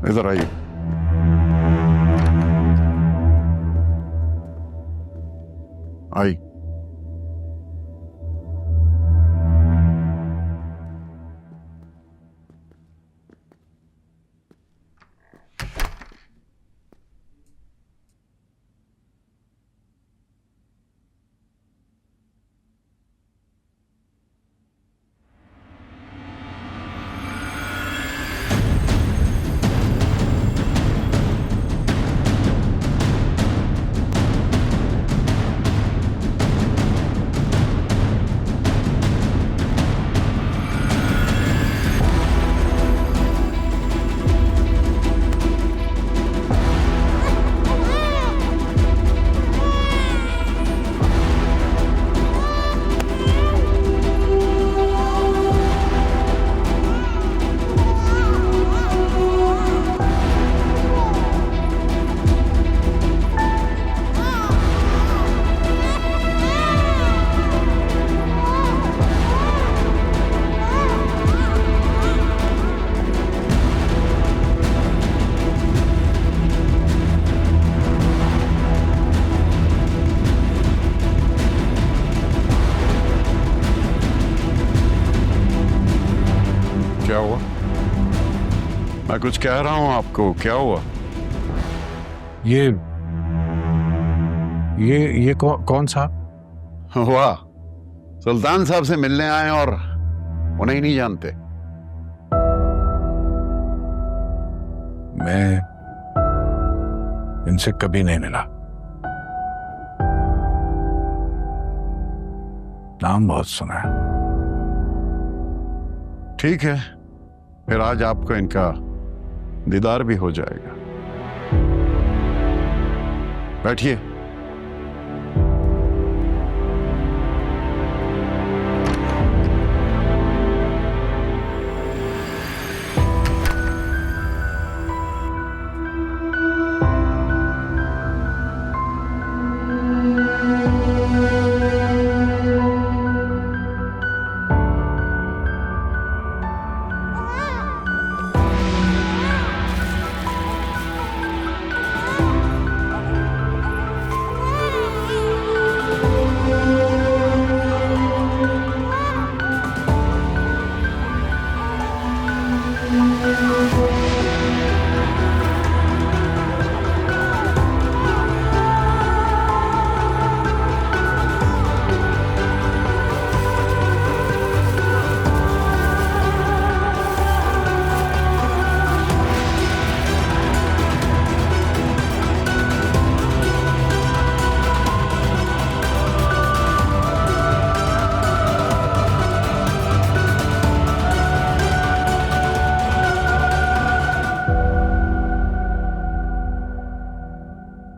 इधर आइए। आई। क्या हुआ? मैं कुछ कह रहा हूं आपको, क्या हुआ? ये कौन साहब? वाह, सुल्तान साहब से मिलने आए और उन्हें ही नहीं जानते? मैं इनसे कभी नहीं मिला। नाम बहुत सुना है। ठीक है, फिर आज आपको इनका दीदार भी हो जाएगा। बैठिए।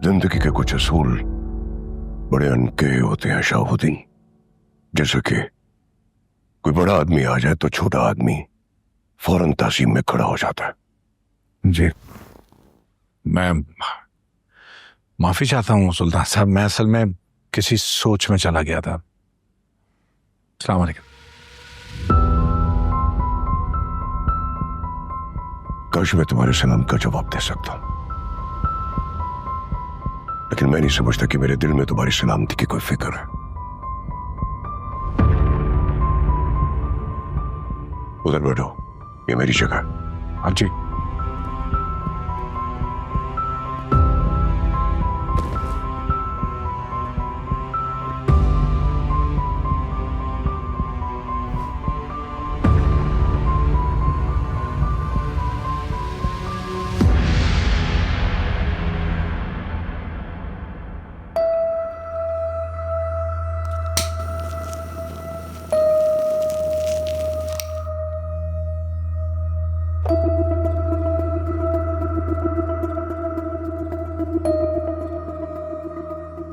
जिंदगी के कुछ असूल बड़े अनके होते हैं शाहुद्दीन। जैसे कि कोई बड़ा आदमी आ जाए तो छोटा आदमी फौरन तासीम में खड़ा हो जाता है। जी, मैं माफी चाहता हूँ सुल्तान साहब, मैं असल में किसी सोच में चला गया था। अस्सलाम वालेकुम। काश मैं तुम्हारे सलाम का जवाब दे सकता हूं, लेकिन मैं नहीं समझता कि मेरे दिल में तुम्हारी सलामती की कोई फिक्र है। उधर बैठो, ये मेरी जगह। हाँ जी।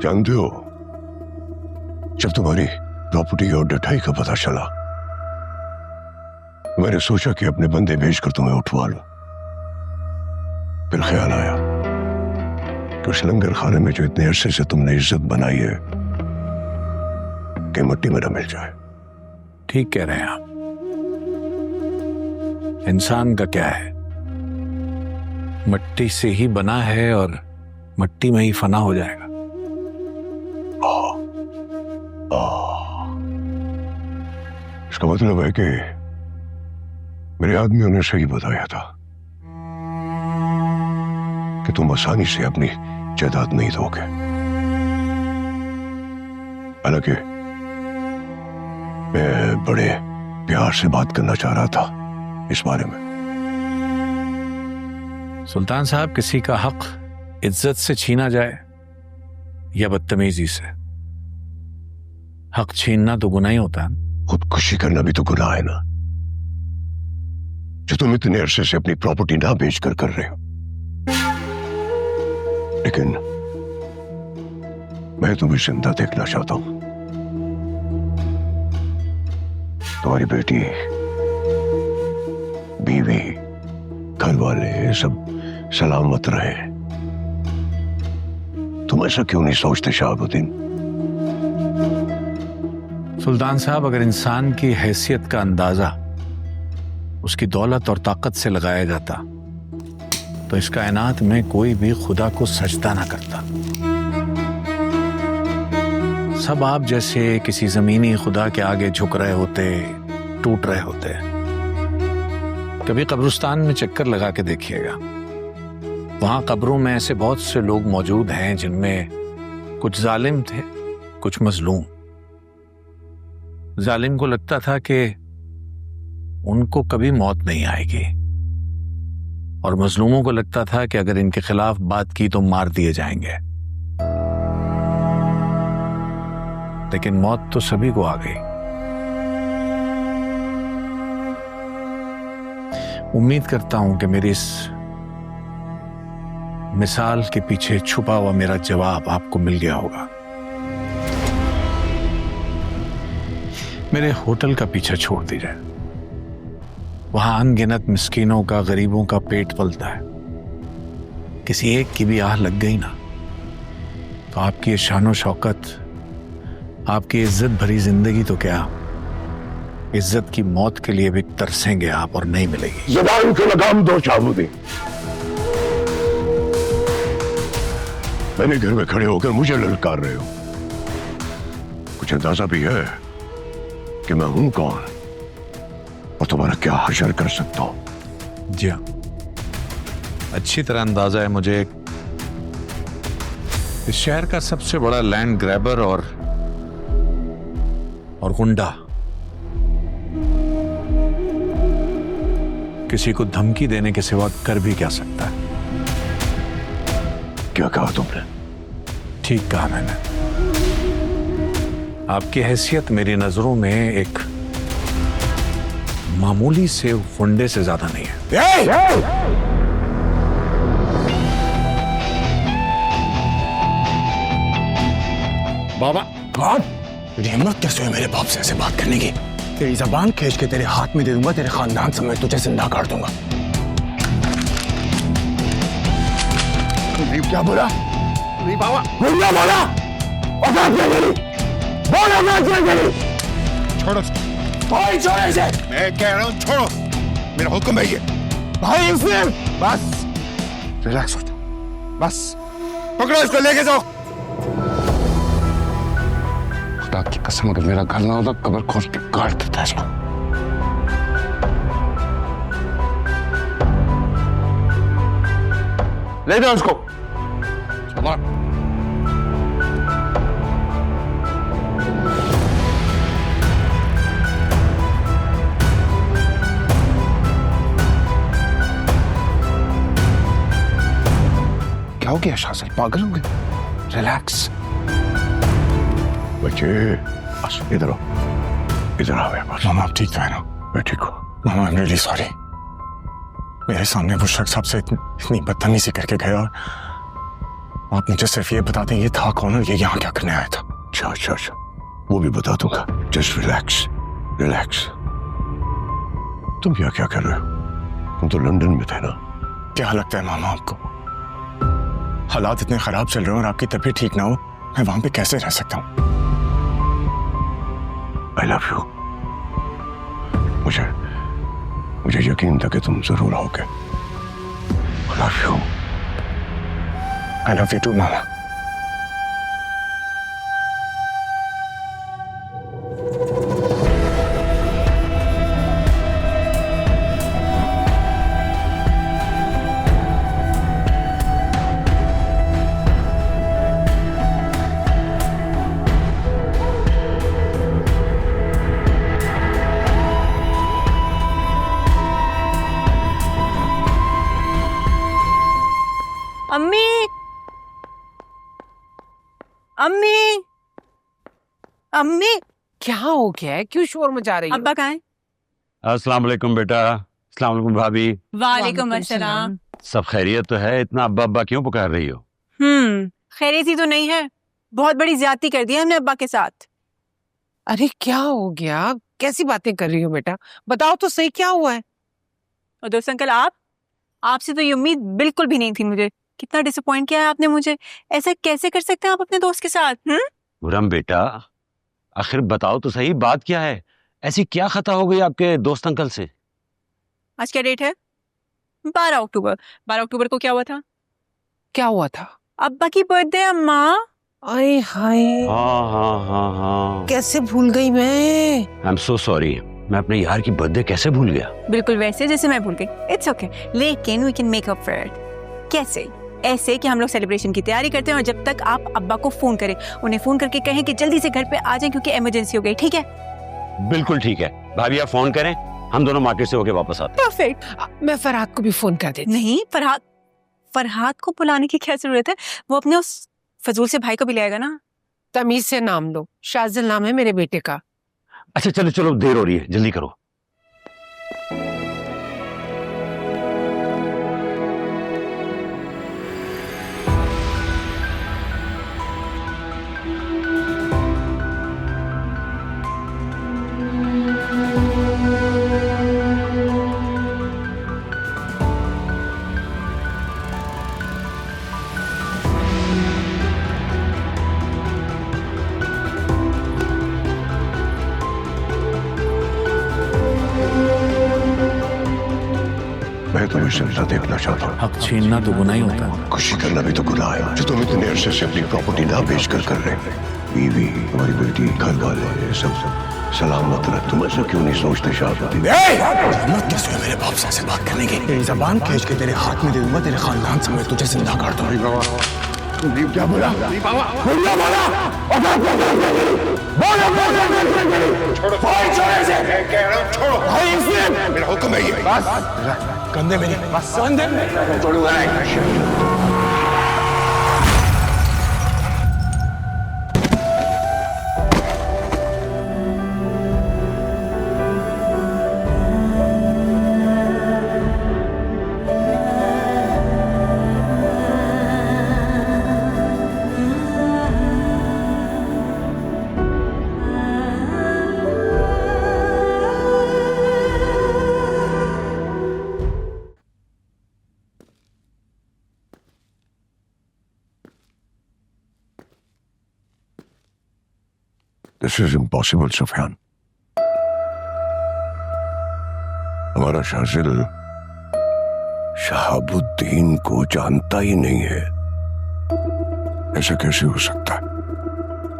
जानते हो, जब तुम्हारी प्रॉपर्टी और डठाई का पता चला, मैंने सोचा कि अपने बंदे भेजकर तुम्हें उठवा लूं। फिर ख्याल आया कि उस लंगर खाने में जो इतने अरसे से तुमने इज्जत बनाई है कि मिट्टी में न मिल जाए। ठीक कह रहे हैं आप। इंसान का क्या है, मट्टी से ही बना है और मट्टी में ही फना हो जाएगा। इसका मतलब है कि मेरे आदमियों ने सही बताया था कि तुम आसानी से अपनी जायदाद नहीं दोगे। हालांकि मैं बड़े प्यार से बात करना चाह रहा था इस बारे में। सुल्तान साहब, किसी का हक इज्जत से छीना जाए या बदतमीजी से, हक छीनना तो गुनाह ही होता है। खुदकुशी करना भी तो गुनाह है ना, जो तुम इतने अरसे से अपनी प्रॉपर्टी ना बेचकर कर रहे हो। लेकिन मैं तुम्हें जिंदा देखना चाहता हूं। तुम्हारी बेटी, बीवी, घर वाले सब सलामत रहे। तुम ऐसा क्यों नहीं सोचते शहाबुद्दीन? सुल्तान साहब, अगर इंसान की हैसियत का अंदाजा उसकी दौलत और ताकत से लगाया जाता तो इस कायनात में कोई भी खुदा को सजदा ना करता। सब आप जैसे किसी जमीनी खुदा के आगे झुक रहे होते, टूट रहे होते। कभी कब्रिस्तान में चक्कर लगा के देखिएगा, वहां कब्रों में ऐसे बहुत से लोग मौजूद हैं जिनमें कुछ जालिम थे, कुछ मजलूम। जालिम को लगता था कि उनको कभी मौत नहीं आएगी, और मजलूमों को लगता था कि अगर इनके खिलाफ बात की तो मार दिए जाएंगे। लेकिन मौत तो सभी को आ गई। उम्मीद करता हूं कि मेरी इस मिसाल के पीछे छुपा हुआ मेरा जवाब आपको मिल गया होगा। मेरे होटल का पीछा छोड़ दीजिए, वहां अनगिनत मिस्कीनों का, गरीबों का पेट पलता है। किसी एक की भी आह लग गई ना तो आपकी ये शानो शौकत, आपकी इज्जत भरी जिंदगी तो क्या, इज्जत की मौत के लिए भी तरसेंगे आप और नहीं मिलेगी। जुबान को लगाम दो शहाबुद्दीन। मैंने घर में खड़े होकर मुझे ललकार रहे हो। कुछ अंदाजा भी है कि मैं हूं कौन और तुम्हारा क्या हशर कर सकता हूं? जी हाँ, अच्छी तरह अंदाजा है मुझे। इस शहर का सबसे बड़ा लैंड ग्रैबर और गुंडा किसी को धमकी देने के सिवा कर भी क्या सकता है? क्या कहा तुमने? ठीक कहा मैंने। आपकी हैसियत मेरी नजरों में एक मामूली से फुंडे से ज्यादा नहीं है। बाबा, कौन? तुझे हिम्मत कैसे हुई मेरे बाप से ऐसे बात करने की? तेरी जबान खींच के तेरे हाथ में दे दूंगा, तेरे खानदान समेत तुझे जिंदा कर दूंगा। क्या बोला? बाबा बोला बोला छोड़ो भाई, छोड़ो इसे। मैं कह रहा हूँ छोड़ो, मेरा हुक्म है ये। भाई मुस्लिम, बस रिलैक्स हो जाओ, बस पकड़ो इसको, लेके जाओ। खुदा की कसम, अगर मेरा घर ना होता कब्र खोद के काट देता इसको। ले जाओ इसको। क्या हो गया शासन, पागल हो गए? रिलैक्स बच्चे, इधर आओ, इधर आओ मेरे पास। मामा, आप ठीक तो है ना? मैं ठीक हूँ मामा, आई एम रियली सॉरी। मेरे सामने वो शख्स आपसे इतनी बदतमीजी करके गया और आप मुझे सिर्फ ये बता दें ये था कौन और ये यहाँ क्या करने आया था? अच्छा अच्छा अच्छा, वो भी बता दूंगा। Just relax relax. तुम क्या क्या कर रहे हो? तुम तो लंदन में थे ना? क्या लगता है मामा आपको हालात इतने खराब चल रहे हो और आपकी तबीयत ठीक ना हो, मैं वहां पे कैसे रह सकता हूँ? I love you. मुझे यकीन था कि तुम जरूर आओगे। love you. I love you too, मामा। अम्मी, अम्मी, अम्मी, क्या हो गया है? क्यों शोर मचा रही हो? अब्बा कहाँ हैं? अस्सलाम वालेकुम बेटा। अस्सलाम वालेकुम भाभी। वालेकुम अस्सलाम। सब खैरियत तो है? इतना अब्बा अब्बा क्यों पुकार रही हो? खैरियत ही तो नहीं है, बहुत बड़ी ज्यादती कर दी है हमने अब्बा के साथ। अरे क्या हो गया? कैसी बातें कर रही हो बेटा? बताओ तो सही, क्या हुआ है? और दोस्त अंकल, आपसे तो ये उम्मीद बिल्कुल भी नहीं थी मुझे। कितना डिसअपॉइंट किया है आपने मुझे। ऐसा कैसे कर सकते हैं आप अपने दोस्त के साथ? गुरम बेटा, आखिर बताओ तो सही, बात क्या है? ऐसी क्या खता हो गई आपके दोस्त अंकल से? आज क्या डेट है? 12 अक्टूबर। 12 अक्टूबर को क्या हुआ था? क्या हुआ था? अब्बा की बर्थडे अम्मा। आए हाय, हाँ। कैसे भूल गई मैं। आई एम सो सॉरी, मैं अपने यार की बर्थडे कैसे भूल गया? बिल्कुल वैसे जैसे मैं भूल गई। इट्स ओके, लेकिन we can make up for it. कैसे? ऐसे कि हम लोग सेलिब्रेशन की तैयारी करते हैं और जब तक आप अब्बा को फोन करें, उन्हें फोन करके कहें कि जल्दी से घर पे आ जाएं क्योंकि इमरजेंसी हो गई। ठीक है? बिल्कुल ठीक है भाभी, आप फोन करें, हम दोनों मार्केट से होके वापस आते हैं। परफेक्ट। मैं फरहाद को भी फोन कर देती। नहीं, फरहाद को बुलाने की क्या जरूरत है? वो अपने उस फजूल से भाई को भी ले आएगा ना। तमीज से नाम लो, शाजिल नाम है मेरे बेटे का। अच्छा चलो देर हो रही है, जल्दी करो। मैं तुम्हें जिंदा देखना चाहता हूँ। हक छीनना तो गुनाह ही होता है। खुशी करना भी तो गुनाह है, जो तुम इतने अरसे से अपनी प्रॉपर्टी ना बेच कर रहे हैं। बीवी, हमारी बेटी, घर वाले, सब सलामत रहे। तुम ऐसा क्यों नहीं सोचते शाहबुद्दीन? हिम्मत कैसे हुई मेरे बाप से ऐसे बात करने की? तेरी जबान खींच के तेरे हाथ में दे दूंगा, तेरे खानदान समेत तुझे जिंदा कर दूंगा। क्या बोला? मेरा हुक्म है ये। बस कंधे मेरे, कंधे मेरे। छोड़ूंगा नहीं। This is impossible, Sufiyan. हमारा शाजिल शहाबुद्दीन को जानता ही नहीं है। ऐसा कैसे हो सकता है?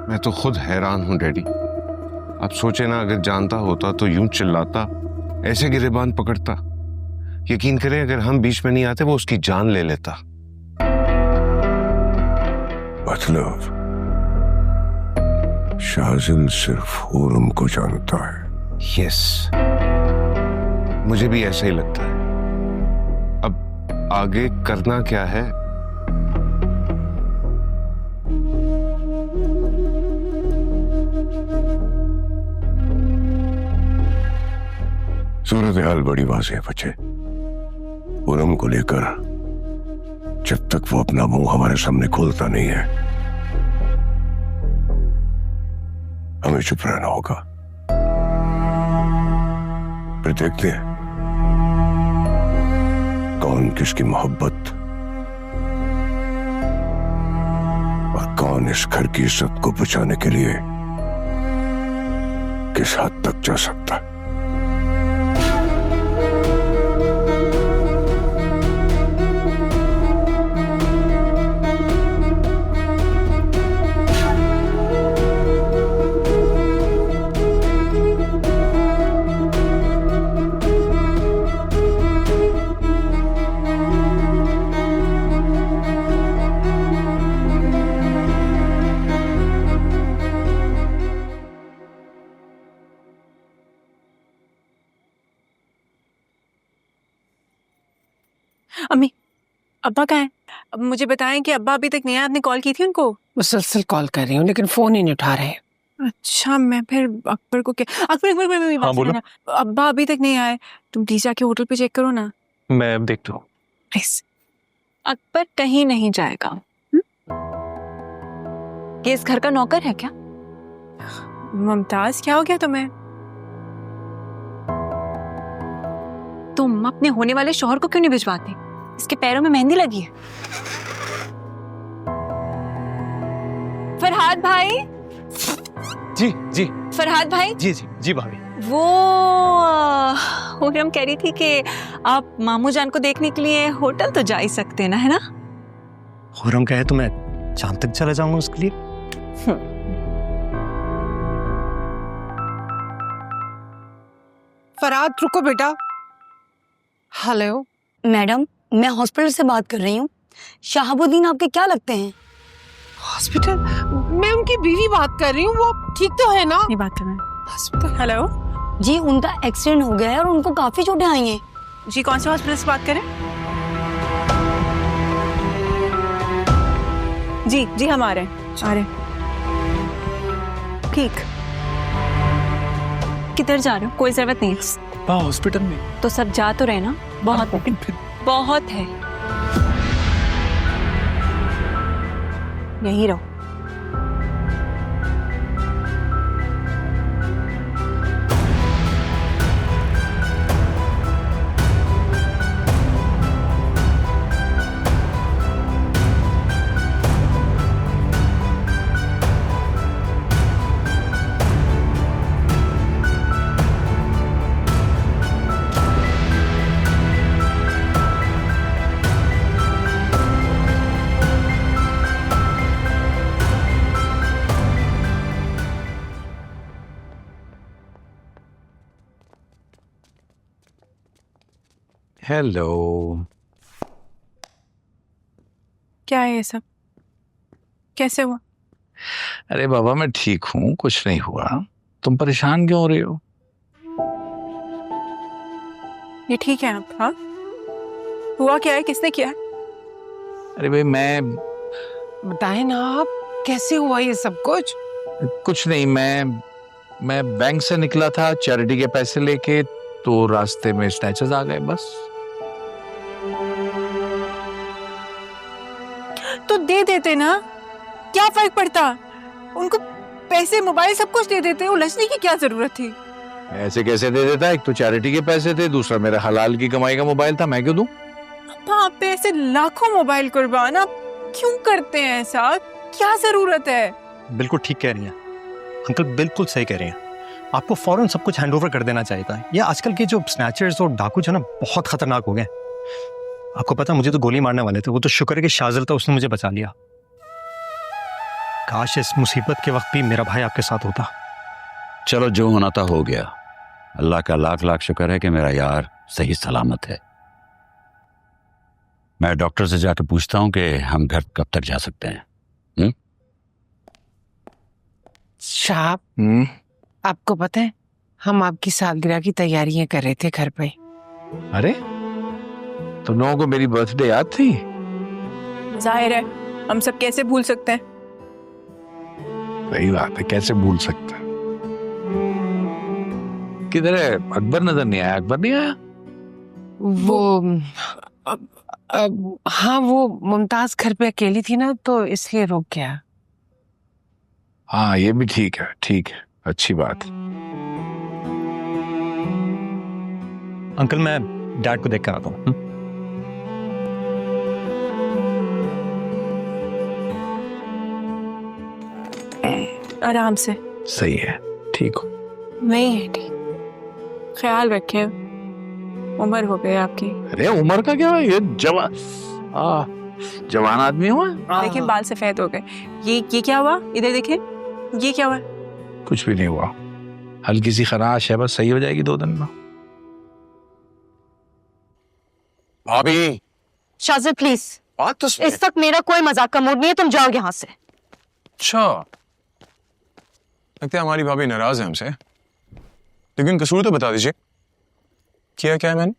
मैं तो खुद हैरान हूं डैडी। आप सोचे ना, अगर जानता होता तो यूं चिल्लाता, ऐसे गिरेबान पकड़ता। यकीन करें, अगर हम बीच में नहीं आते वो उसकी जान ले लेता। मतलब शाजिल सिर्फ हुरम को जानता है। यस, मुझे भी ऐसा ही लगता है। अब आगे करना क्या है? सूरत हाल बड़ी वाज़ेह है बच्चे। हुरम को लेकर जब तक वो अपना मुंह हमारे सामने खोलता नहीं है, हमें चुप रहना होगा। फिर देखते हैं कौन किसकी मोहब्बत और कौन इस घर की इज्जत को बचाने के लिए किस हद तक जा सकता है। अम्मी, अब्बा कहाँ है? अब मुझे बताएं कि अब्बा अभी तक नहीं आए। आपने कॉल की थी उनको? मुसलसल कॉल कर रही हूँ लेकिन फोन ही नहीं उठा रहे। अच्छा, मैं फिर अकबर को क्या? अकबर अकबर मेरी बात सुनो ना। अब्बा अभी तक नहीं आए, तुम प्लीज जाके होटल पे चेक करो ना मैं अब देखता हूँ। प्लीज। अकबर कहीं नहीं जाएगा। ये इस घर का नौकर है क्या? मुमताज, क्या हो गया तुम्हें? तुम अपने होने वाले शौहर को क्यों नहीं भिजवाती? इसके पैरों में मेहंदी लगी है। फरहाद भाई, जी जी फरहाद भाई, जी जी जी भाभी। वो हम कह रही थी कि आप मामू जान को देखने के लिए होटल तो जा ही सकते हैं ना, है ना? खुरम कहे तो मैं चांद तक चला जाऊंगा उसके लिए। फरहाद रुको बेटा। हेलो मैडम, मैं हॉस्पिटल से बात कर रही हूँ। शहाबुद्दीन आपके क्या लगते हैं? हॉस्पिटल? मैं उनकी बीवी बात कर रही हूँ, वो ठीक तो है ना? ये बात करना है। हॉस्पिटल? हेलो जी, उनका एक्सीडेंट हो गया है और उनको काफी चोटें आई हैं। जी, कौन से हॉस्पिटल से बात करें? जी जी, हम आ रहे हैं। ठीक, किधर जा रहे हो? कोई जरूरत नहीं है। हॉस्पिटल में तो सब जा तो रहे ना? बहुत बहुत है, यहीं रहो। हेलो। क्या है ये सब? कैसे हुआ? अरे बाबा, मैं ठीक हूँ, कुछ नहीं हुआ। तुम परेशान क्यों हो रही हो? ये ठीक है आप? हाँ, हुआ क्या है? किसने किया? अरे भाई, मैं बताए ना आप, कैसे हुआ ये सब कुछ? कुछ नहीं, मैं बैंक से निकला था चैरिटी के पैसे लेके, तो रास्ते में स्नैचर्स आ गए बस। तो दे देते ना, क्या फर्क पड़ता? उनको पैसे, मोबाइल, सब कुछ दे देते। उलझने की क्या जरूरत थी? ऐसे कैसे दे देता? एक तो चैरिटी के पैसे थे, दूसरा मेरा हलाल की कमाई का मोबाइल था, मैं क्यों दूं? आप पे ऐसे लाखों मोबाइल कुर्बान, आप क्यों करते हैं ऐसा? क्या जरूरत है? बिल्कुल ठीक कह रही हैं अंकल, बिल्कुल सही कह रही हैं। आपको फौरन सब कुछ हैंडओवर कर देना चाहिए था। ये आजकल के जो स्नैचर्स और डाकू जो ना, बहुत खतरनाक हो गए। आपको पता, मुझे तो गोली मारने वाले थे, वो तो शुक्र है कि शाजिल था, उसने मुझे बचा लिया। काश इस मुसीबत के वक्त भी मेरा भाई आपके साथ होता। चलो, जो होना था हो गया। अल्लाह का लाख लाख शुक्र है कि मेरा यार सही सलामत है। मैं डॉक्टर से जाकर पूछता हूँ कि हम घर कब तक जा सकते हैं। साहब, आपको पता है, हम आपकी सालगिरह की तैयारियां कर रहे थे घर पे। अरे, तुम लोगों को मेरी बर्थडे याद थी? जाहिर है, हम सब कैसे भूल सकते हैं? सही बात है, कैसे भूल सकता। किधर है अकबर? नजर नहीं आया। अकबर नहीं आया? वो हाँ, वो मुमताज घर पे अकेली थी ना, तो इसलिए रुक गया। हाँ, ये भी ठीक है, ठीक है, अच्छी बात। अंकल, मैं डैड को देख कर आता हूँ। आराम से। सही है, ठीक हो। नहीं है ठीक। ख्याल रखें, उम्र हो गई आपकी। अरे उम्र का क्या है, ये जवान आदमी हुआ। देखिए, बाल सफेद हो गए। ये क्या हुआ? इधर देखें, ये क्या हुआ? कुछ भी नहीं हुआ, हल्की सी खराश है, बस सही हो जाएगी 2 दिन में। भाभी, शाजिद प्लीज, बात तो सुनिए। इस वक्त मेरा कोई मजाक का मूड नहीं है, तुम जाओ यहाँ से। अच्छा, लगता है हमारी भाभी नाराज है हमसे, लेकिन कसूर तो बता दीजिए, किया क्या है मैंने?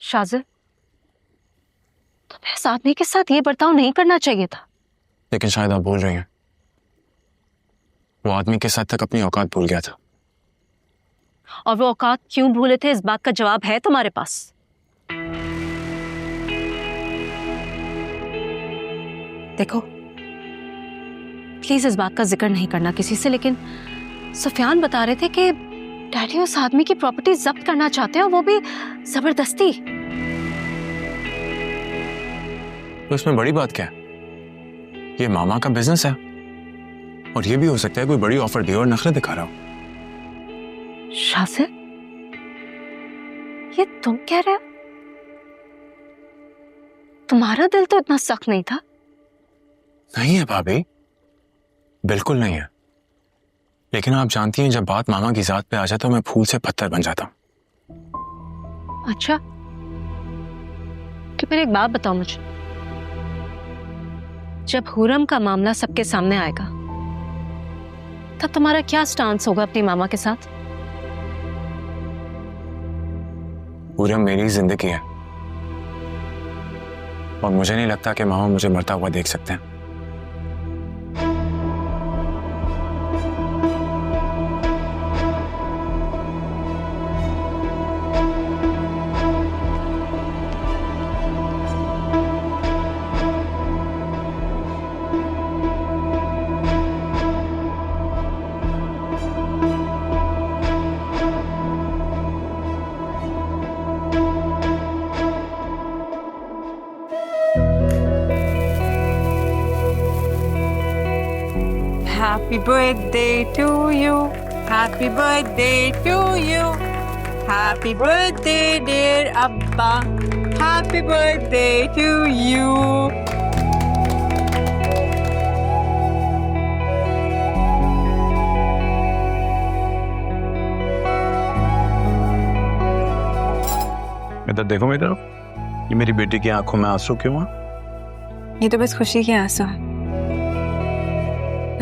शाजिद, तुम्हें इस आदमी के साथ ये बर्ताव नहीं करना चाहिए था। लेकिन शायद आप भूल रही हैं, वो आदमी के साथ तक अपनी औकात भूल गया था। और वो औकात क्यों भूले थे, इस बात का जवाब है तुम्हारे पास। देखो प्लीज इस बात का जिक्र नहीं करना किसी से, लेकिन सुफियान बता रहे थे कि डैडी उस आदमी की प्रॉपर्टी जब्त करना चाहते हैं, और वो भी जबरदस्ती। तो इसमें बड़ी बात क्या है? ये मामा का बिजनेस है, और ये भी हो सकता है कोई बड़ी ऑफर दे और नखरे दिखा रहा हो। शाजिद, ये तुम कह रहे हो? तुम्हारा दिल तो इतना सख्त नहीं था। नहीं है भाभी, बिल्कुल नहीं है। लेकिन आप जानती हैं, जब बात मामा की जात पे आ जाए तो मैं फूल से पत्थर बन जाता हूं। अच्छा, तो फिर एक बात बताओ मुझे, जब हुरम का मामला सबके सामने आएगा तब तुम्हारा क्या स्टांस होगा अपनी मामा के साथ? हुरम मेरी जिंदगी है, और मुझे नहीं लगता कि मामा मुझे मरता हुआ देख सकते हैं। Happy birthday to you. Happy birthday to you. Happy birthday, dear Abba. Happy birthday to you. इधर देखो मेरी तरफ, ये मेरी बेटी की आंखों में आंसू क्यों है? ये तो बस खुशी के आंसू हैं।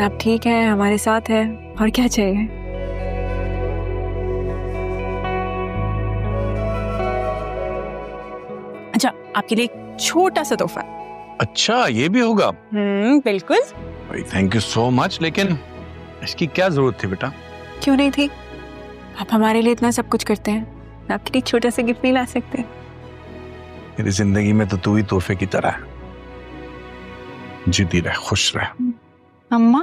आप ठीक हैं, हमारे साथ है, और क्या चाहिए? अच्छा, आपके लिए एक छोटा सा तोहफा। अच्छा, ये भी होगा? बिल्कुल। भाई थैंक यू सो मच, लेकिन इसकी क्या जरूरत थी बेटा? क्यों नहीं थी? आप हमारे लिए इतना सब कुछ करते हैं, आपके लिए छोटा सा गिफ्ट नहीं ला सकते? मेरी जिंदगी में तो तू ही तोहफे की तरह है। जीती रह, खुश रह। अम्मा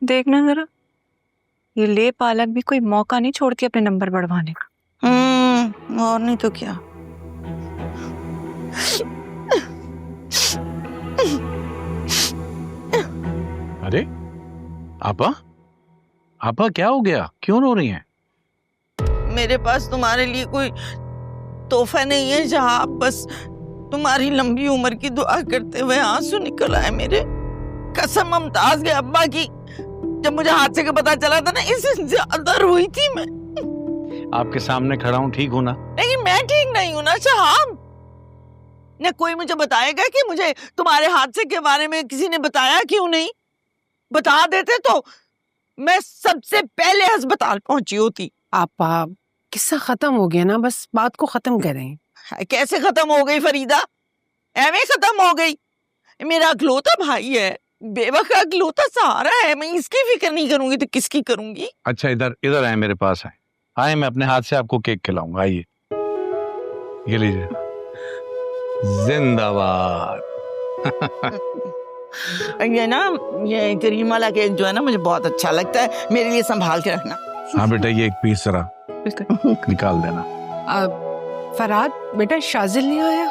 देखना जरा, ये ले पालक भी कोई मौका नहीं छोड़ती अपने नंबर बढ़वाने का। और नहीं तो क्या। अरे आपा, आपा क्या हो गया, क्यों रो रही हैं? मेरे पास तुम्हारे लिए कोई तोहफा नहीं है जहां आप बस तुम्हारी लंबी उम्र की दुआ करते हुए आंसू निकल आए मेरे। कसम मुमताज के अब्बा की, जब मुझे हादसे का पता चला था ना, इससे ज्यादा रोई थी मैं। आपके सामने खड़ा हूं, ठीक हूं ना? लेकिन मैं ठीक नहीं हूं ना शहाब। न कोई मुझे बताएगा कि मुझे तुम्हारे हादसे के बारे में किसी ने बताया क्यों नहीं? बता देते तो मैं सबसे पहले अस्पताल पहुंची होती। आपा, किस्सा खत्म हो गया ना, बस बात को खत्म करें। कैसे खत्म हो गई फरीदा? एवं खत्म हो गई? मेरा अकलौता भाई है, बेवा का अकलौता सहारा है, मैं इसकी फिक्र नहीं करूंगी तो किसकी करूंगी? अच्छा, इधर इधर आए, मेरे पास आए। आए, मैं अपने हाथ से आपको केक खिलाऊंगा। आइए, ये लीजिए। जिंदाबाद। ये ना, ये करीम वाला केक जो है ना, मुझे बहुत अच्छा लगता है, मेरे लिए संभाल के रखना। हाँ बेटा, ये एक पीस जरा निकाल देना। फरहाद बेटा, शाजिल नहीं आया?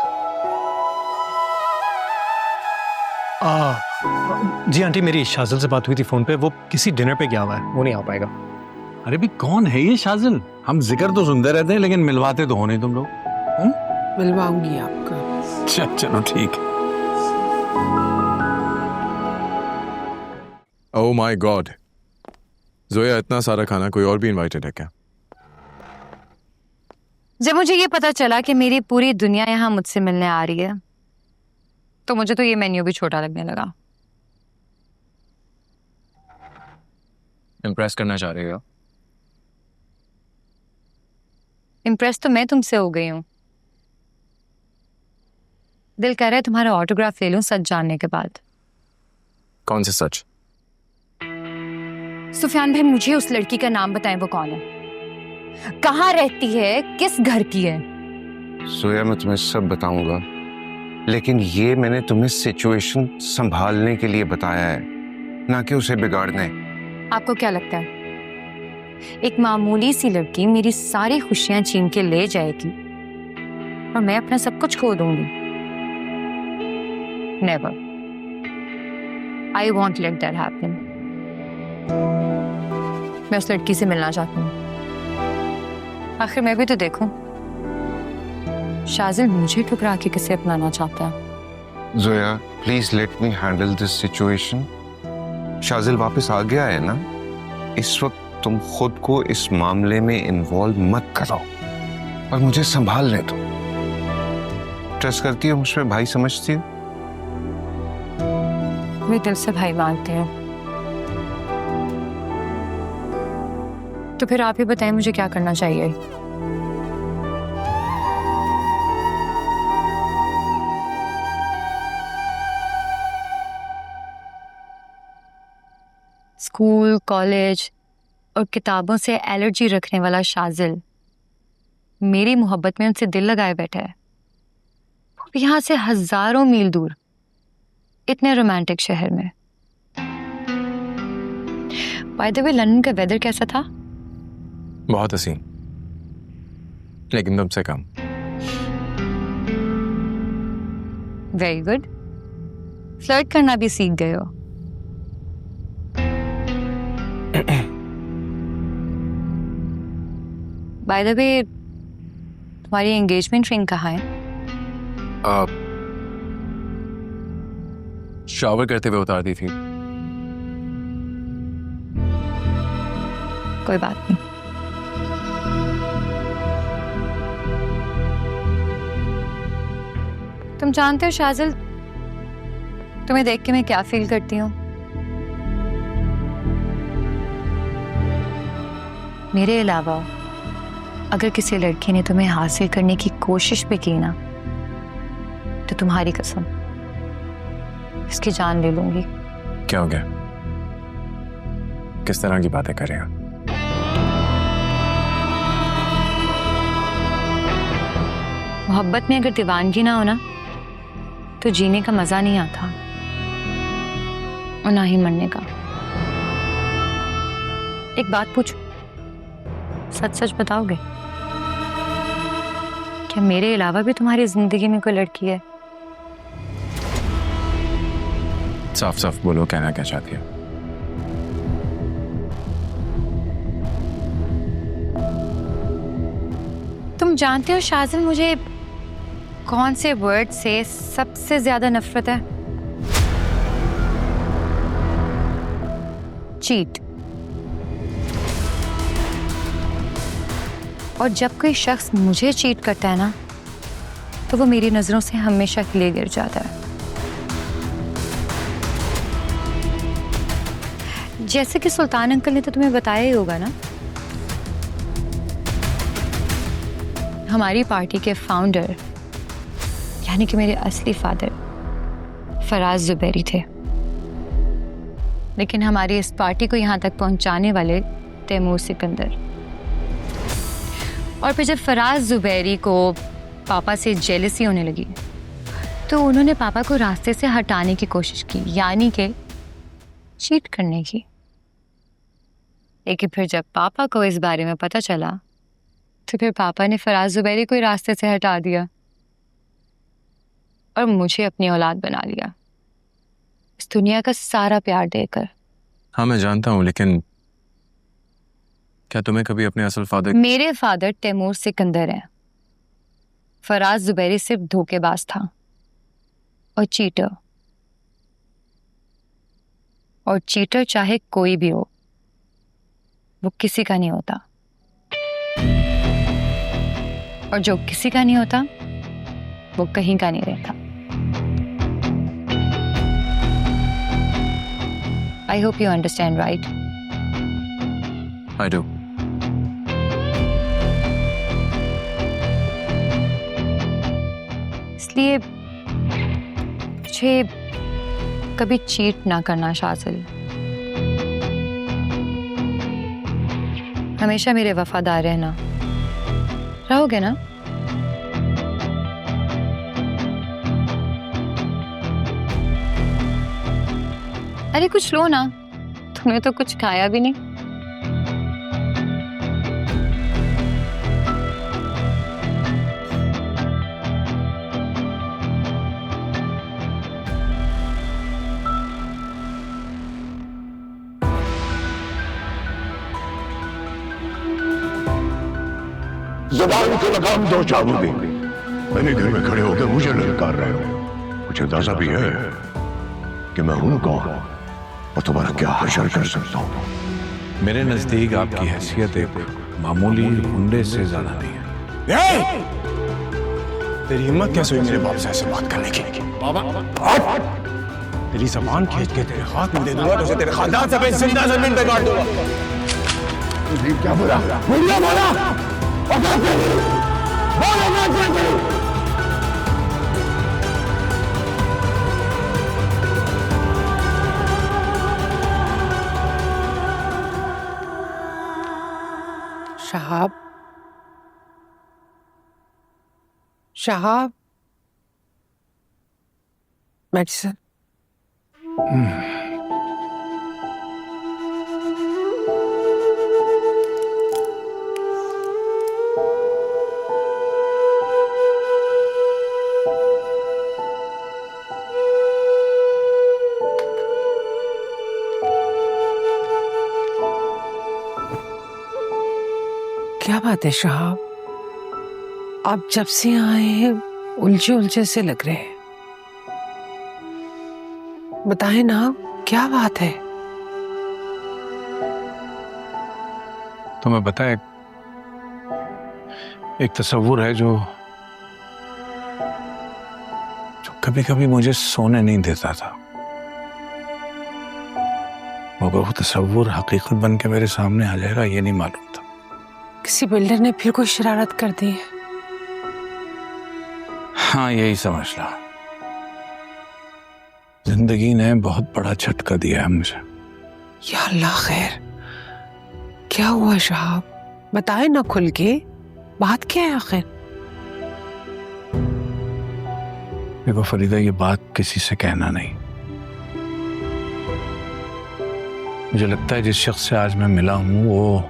जी आंटी, मेरी शाजिल से बात हुई थी फोन पे, वो किसी डिनर पे गया हुआ है, वो नहीं आ पाएगा। अरे भी कौन है ये शाजिल? हम जिक्र तो सुनते रहते हैं, लेकिन मिलवाते तो हो नहीं तुम लोग। मिलवाऊंगी आपको। चलो ठीक है। ओह माय गॉड, जोया इतना सारा खाना, कोई और भी इनवाइटेड है क्या? जब मुझे ये पता चला कि मेरी पूरी दुनिया यहाँ मुझसे मिलने आ रही है, तो मुझे तो ये मेन्यू भी छोटा लगने लगा। इम्प्रेस करना चाह रहे हो? इम्प्रेस तो मैं तुमसे हो गई हूँ, दिल कह रहा है तुम्हारा ऑटोग्राफ ले लूं सच जानने के बाद। कौन से सच? सुफियान भाई, मुझे उस लड़की का नाम बताएं, वो कौन है, कहाँ रहती है, किस घर की है? सोया, मैं तुम्हें सब बताऊंगा, लेकिन ये मैंने तुम्हें सिचुएशन संभालने के लिए बताया है, ना कि उसे बिगाड़ने। आपको क्या लगता है एक मामूली सी लड़की मेरी सारी खुशियां छीन के ले जाएगी और मैं अपना सब कुछ खो दूंगी? Never. I won't let that happen. मैं उस लड़की से मिलना चाहती हूँ। आखिर मैं भी तो देखूं, शाजिल मुझे ठुकरा के किसे अपनाना चाहता है। Zoya, please let me handle this situation. Shajil वापस आ गया है ना, इस वक्त तुम खुद को इस मामले में इन्वॉल्व मत कराओ और मुझे संभालने दो। ट्रस्ट करती हो मुझ पे, भाई समझती हो? मैं दिल से भाई मानती हूँ। तो फिर आप ही बताएं मुझे क्या करना चाहिए। स्कूल, कॉलेज और किताबों से एलर्जी रखने वाला शाजिल मेरी मोहब्बत में उनसे दिल लगाए बैठा है, यहाँ से हजारों मील दूर, इतने रोमांटिक शहर में। बाय द वे, लंदन का वेदर कैसा था? बहुत हसीन, लेकिन तुमसे कम। वेरी गुड, फ्लर्ट करना भी सीख गए हो। बाय द वे, तुम्हारी एंगेजमेंट रिंग कहाँ है? शावर करते हुए उतार दी थी। कोई बात नहीं। तुम जानते हो शाजिल, तुम्हें देख के मैं क्या फील करती हूँ? मेरे अलावा अगर किसी लड़की ने तुम्हें हासिल करने की कोशिश भी की ना, तो तुम्हारी कसम इसकी जान ले लूंगी। क्या हो गया? किस तरह की बातें कर रहे हो? मोहब्बत में अगर दीवानगी ना हो ना, तो जीने का मजा नहीं आता और ना ही मरने का। एक बात पूछूं, सच सच बताओगे, क्या मेरे अलावा भी तुम्हारी जिंदगी में कोई लड़की है? साफ साफ बोलो, कहना क्या चाहती हो? तुम जानते हो शाजिल, मुझे कौन से वर्ड से सबसे ज्यादा नफरत है? चीट। और जब कोई शख्स मुझे चीट करता है ना, तो वो मेरी नजरों से हमेशा के लिए गिर जाता है। जैसे कि सुल्तान अंकल ने तो तुम्हें बताया ही होगा ना, हमारी पार्टी के फाउंडर यानी कि मेरे असली फादर फराज जुबैरी थे, लेकिन हमारी इस पार्टी को यहाँ तक पहुँचाने वाले तैमूर सिकंदर। और फिर जब फराज जुबैरी को पापा से जेलसी होने लगी, तो उन्होंने पापा को रास्ते से हटाने की कोशिश की, यानी कि चीट करने की। लेकिन फिर जब पापा को इस बारे में पता चला, तो फिर पापा ने फराज जुबैरी को रास्ते से हटा दिया और मुझे अपनी औलाद बना लिया, इस दुनिया का सारा प्यार देकर। हाँ, मैं जानता हूँ, लेकिन क्या तुम्हें कभी अपने असल फादर? मेरे फादर तैमूर सिकंदर हैं। फराज जुबैरी सिर्फ धोखेबाज था और चीटर। और चीटर चाहे कोई भी हो, वो किसी का नहीं होता, और जो किसी का नहीं होता वो कहीं का नहीं रहता। I hope you understand, right? I do. इसलिए मुझे कभी चीट ना करना शाजिल। हमेशा मेरे वफादार रहना। रहोगे ना? अरे कुछ लो ना, तुमने तो कुछ खाया भी नहीं। ज़बान को लगाम दो शहाबुद्दीन। मैंने घर में खड़े होकर मुझे ललकार रहे हो। मुझे अंदाजा भी है कि मैं हूं कौन और तुम्हारा क्या हशर कर सकता हूं। मेरे नजदीक आपकी हैसियत एक मामूली गुंडे से ज्यादा नहीं है। तेरी हिम्मत कैसे हुई मेरे बाप से ऐसे बात करने की? बाबा तेरी जबान खींच के तेरे हाथ में दे दूंगा, तुझे तेरे खानदान से जिंदा जमीन पे गाड़ दूंगा। क्या बोला? बोला शहाब, शहाब, मेडिसिन। क्या बात है शहाब, आप जब से आए हैं उलझे उलझे से लग रहे हैं। बताएं ना, क्या बात है? तुम्हें पता है एक तस्वुर है जो कभी कभी मुझे सोने नहीं देता था, मगर वो तस्वुर हकीकत बन के मेरे सामने आ जाएगा ये नहीं मालूम था। किसी बिल्डर ने फिर कोई शरारत कर दी है? हाँ यही समझ लो। जिंदगी ने बहुत बड़ा झटका दिया है मुझे। या अल्लाह खैर, क्या हुआ शहाब? बताए ना खुल के, बात क्या है आखिर? देखो फरीदा, ये बात किसी से कहना नहीं। मुझे लगता है जिस शख्स से आज मैं मिला हूं वो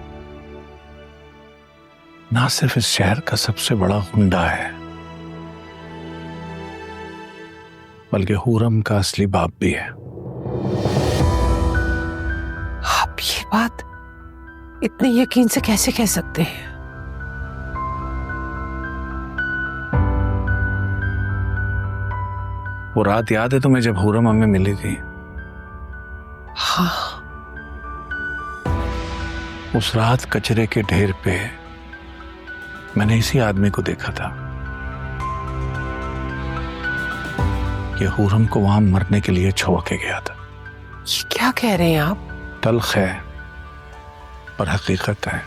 ना सिर्फ इस शहर का सबसे बड़ा गुंडा है, बल्कि हुरम का असली बाप भी है। आप ये बात इतने यकीन से कैसे कह सकते हैं? वो रात याद है तुम्हें जब हुरम हमें मिली थी? हाँ। उस रात कचरे के ढेर पे मैंने इसी आदमी को देखा था। ये हुरम को वहां मरने के लिए छोड़ के गया था। ये क्या कह रहे हैं आप? तल्ख है पर हकीकत है।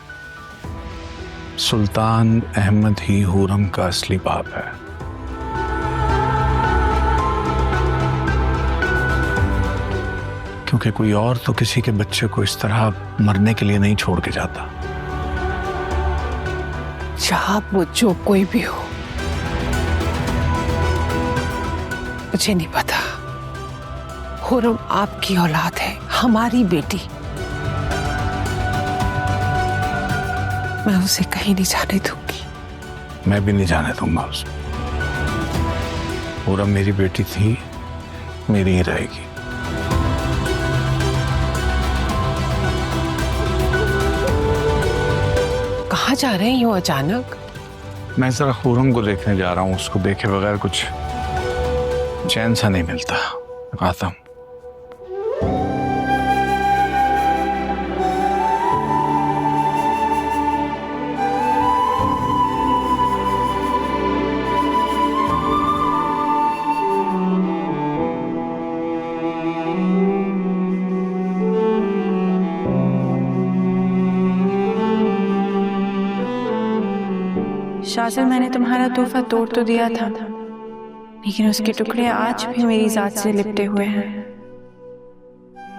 सुल्तान अहमद ही हुरम का असली बाप है। क्योंकि कोई और तो किसी के बच्चे को इस तरह मरने के लिए नहीं छोड़ के जाता। शहाब, वो जो कोई भी हो, मुझे नहीं पता। हुरम आपकी औलाद है, हमारी बेटी। मैं उसे कहीं नहीं जाने दूंगी। मैं भी नहीं जाने दूंगा उसे। हुरम मेरी बेटी थी, मेरी ही रहेगी। कहाँ जा रहे हैं यूं अचानक? मैं जरा हुरम को देखने जा रहा हूँ। उसको देखे बगैर कुछ चैन सा नहीं मिलता। आता हूँ। शाजिल, मैंने तुम्हारा तोहफा तोड़ तो दिया था, लेकिन उसके टुकड़े आज भी मेरी जात से लिपटे हुए हैं।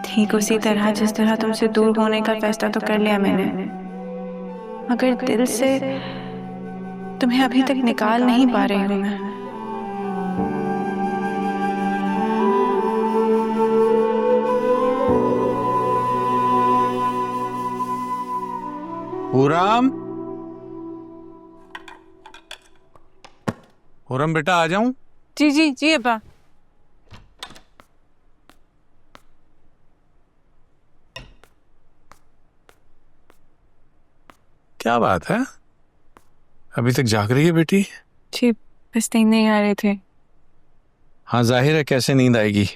ठीक उसी तरह जिस तरह तुमसे दूर होने का फैसला तो कर लिया मैंने, मगर दिल से तुम्हें अभी तक निकाल नहीं पा रही हूं मैं। पूरम बेटा आ जाऊं? जी जी जी अब्बा। क्या बात है, अभी तक जाग रही है बेटी? जी बस नींद नहीं आ रहे थे। हाँ जाहिर है, कैसे नींद आएगी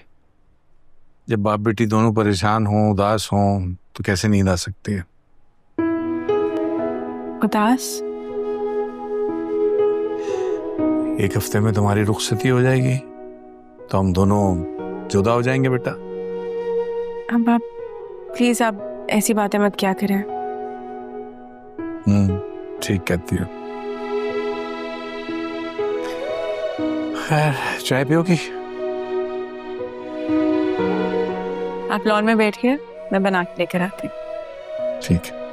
जब बाप बेटी दोनों परेशान हों, उदास हों, तो कैसे नींद आ सकती है? उदास? एक हफ्ते में तुम्हारी रुखसती हो जाएगी तो हम दोनों जुदा हो जाएंगे बेटा। अब आप प्लीज आप ऐसी बातें मत क्या करें। ठीक कहती हो। खैर चाय पियोगी? आप लॉन में बैठिए, मैं बना के लेकर आती हूँ। ठीक है।